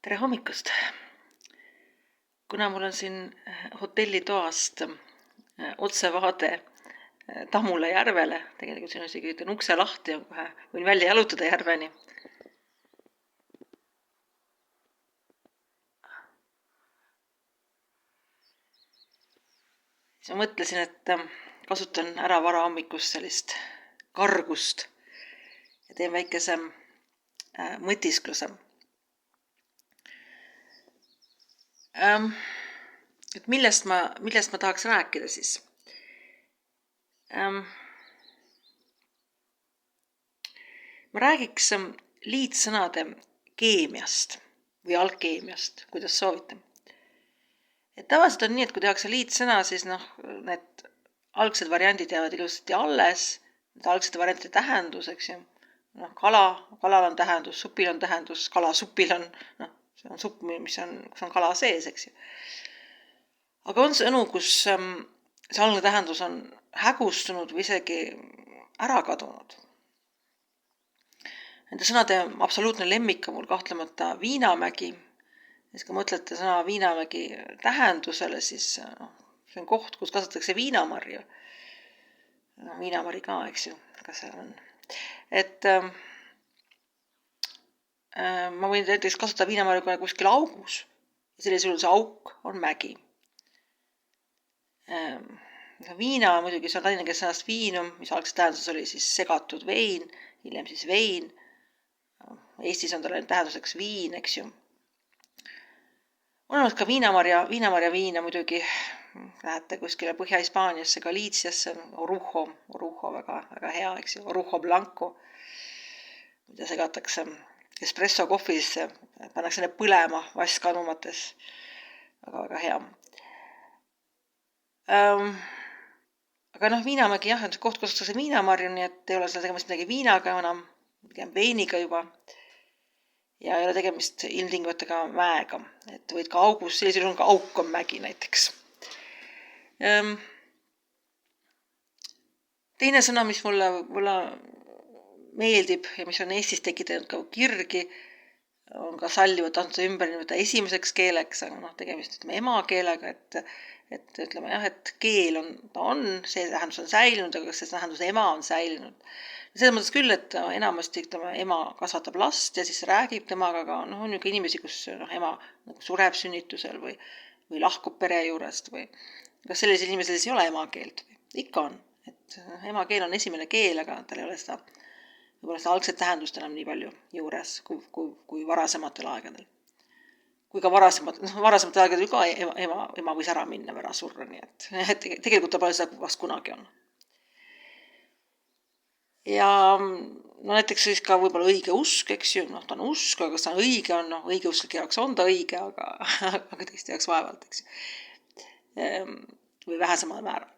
Tere hommikust! Kuna mul on siin hotellitoast otsevaade Tammula järvele, tegelikult siin on isegi ütlen ukse lahti, on kohe võin välja jalutada järveni. Siis ma mõtlesin, et kasutan ära varahommikust sellist kargust ja teen väikese mõtiskluse. Et millest ma tahaks rääkida siis? Ma räägiks liitsõnade keemiast või alkeemiast, kuidas soovite. Et tavaliselt on nii, et kui tehakse liitsõna, siis need algsed variandid jäävad ilusasti alles, need algsed variantide tähendus, eks ju. Kalal on tähendus, supil on tähendus, kalasupil on, see on supp, kus on kala sees, eks ju. Aga on sõnu, kus see algne tähendus on hägustunud või isegi ära kadunud. Nende sõnade absoluutne lemmik on mul kahtlemata Viinamägi. Siis kui mõtlete sõna Viinamägi tähendusele, siis see on koht, kus kasutatakse viinamarju. Viinamari ka, eks ju, kas seal on. Et ma võin näiteks kasutada viinamarju kuskil augus. Sellisel juhul see auk on mägi. Viina muidugi, see on tallinnakeelne sõnast viinum, mis algses tähenduses oli siis segatud vein, hiljem siis vein. Eestis on tal tähenduseks viin, eks ju. On olnud ka viinamarja viina muidugi. Lähete kuskile Põhja-Hispaaniasse, Galiitsiasse, Orujo, väga hea, eks ju, Orujo Blanco, mida segatakse espresso kohvisse, pannakse need põlema vaskkanumates, väga hea. Aga Viinamägi jah, on see koht, kus kasutatakse viinamarju, nii et ei ole seal tegemist midagi viinaga enam, pigem veiniga juba. Ja ei ole tegemist ilmtingimata mäega, et võid ka augus, sellisel on ka auk on mägi näiteks. Teine sõna, mis mulle meeldib ja mis on Eestis tekitanud ka kirgi, on ka sallivat antud ümber nimeta esimeseks keeleks, aga tegemist emakeelega, et ütleme jah, et keel on, see tähendus on säilinud, aga see tähendus ema on säilinud. Selles mõttes küll, et enamasti ema kasvatab last ja siis räägib temaga, aga on ju ka inimesi, kus ema sureb sünnitusel või lahkub pere juurest või kas sellisel inimesel siis ei ole emakeelt või? Ikka on, et emakeel on esimene keel, aga tal ei ole seda algset tähendust enam nii palju juures kui varasematel aegadel. Kui ka varasematel aegadel ka ema võis ära minna või ära surra, nii et tegelikult ta pole seda vast kunagi on. Ja näiteks siis ka võib-olla õige usk, eks ju, ta on usk, aga kas ta on õige, õigeusklike jaoks on ta õige, aga teiste jaoks vaevalt, eks ju. Või vähesemal määral.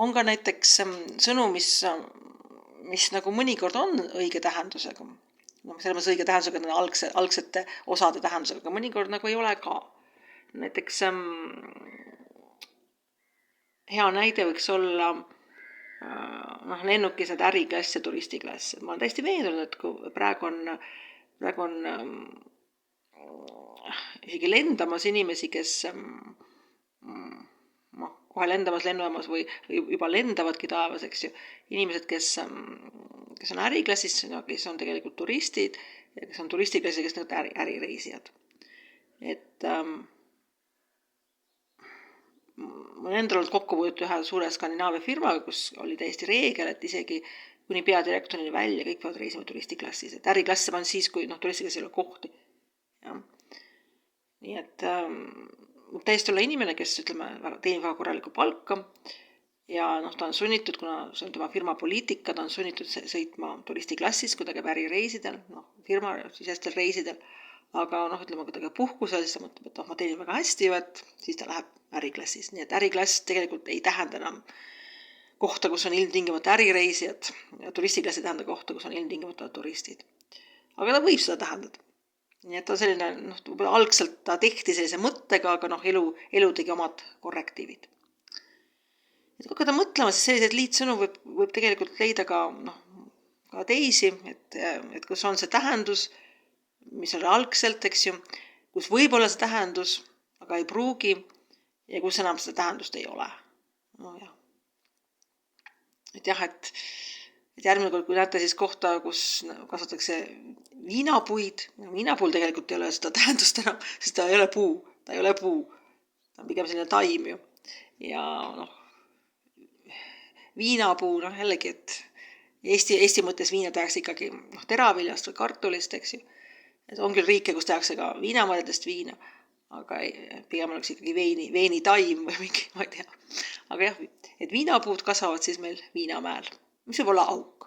On ka näiteks sõnu, mis nagu mõnikord on õige tähendusega. Selles mõttes õige tähendusega on algsete osade tähendusega, aga mõnikord nagu ei ole ka. Näiteks hea näide võiks olla lennukised äriklass ja turistiklass. Ma olen täiesti veendunud, et kui praegu on isegi lendamas inimesi, kes kohe lendamas lennujaamas või juba lendavadki taevas, eks ju. Inimesed, kes on äriklassis, kes on tegelikult turistid ja kes on turistiklassis, kes on ärireisijad. Et mul endal olnud kokkupuudet ühe suure Skandinaavia firmaga, kus oli täiesti reegel, et isegi kuni peadirektorini välja kõik peavad reisima turistiklassis. Et äriklasse on siis, kui turistiklassis ei ole kohti. Ja. Nii et täiesti olla inimene, kes teenib väga korralikku palka ja ta on sunnitud, kuna see on tema firma poliitika, ta on sunnitud sõitma turistiklassis, kui ta käib ärireisidel, firma sisestel reisidel. Aga kui ta käib puhkusel, siis ta mõtleb, et ma teenin väga hästi ju, et siis ta läheb äriklassis. Nii et äriklass tegelikult ei tähenda enam kohta, kus on ilmtingimata ärireisijad ja turistiklass ei tähenda kohta, kus on ilmtingimata turistid. Aga ta võib seda tähendada. Nii et ta selline, algselt ta tehti sellise mõttega, aga elu tegi omad korrektiivid. Et kui hakata mõtlema, siis selliseid liitsõnu võib tegelikult leida ka teisi, et kus on see tähendus, mis oli algselt, eks ju, kus võib olla see tähendus, aga ei pruugi ja kus enam seda tähendust ei ole. No jah. Et jah, et järgmine kord, kui näete siis kohta, kus kasvatakse viinapuid, viinapuul tegelikult ei ole seda tähendust enam, sest ta ei ole puu, ta on pigem selline taim ju. Ja viinapuu, jällegi, et Eesti mõttes viina tehakse ikkagi teraviljast või kartulist, eks ju. Et on küll riike, kus tehakse ka viinamarjadest viina, aga pigem oleks ikkagi veinitaim või mingi, ma ei tea. Aga jah, et viinapuud kasvavad siis meil Viinamäel, mis võib olla auk.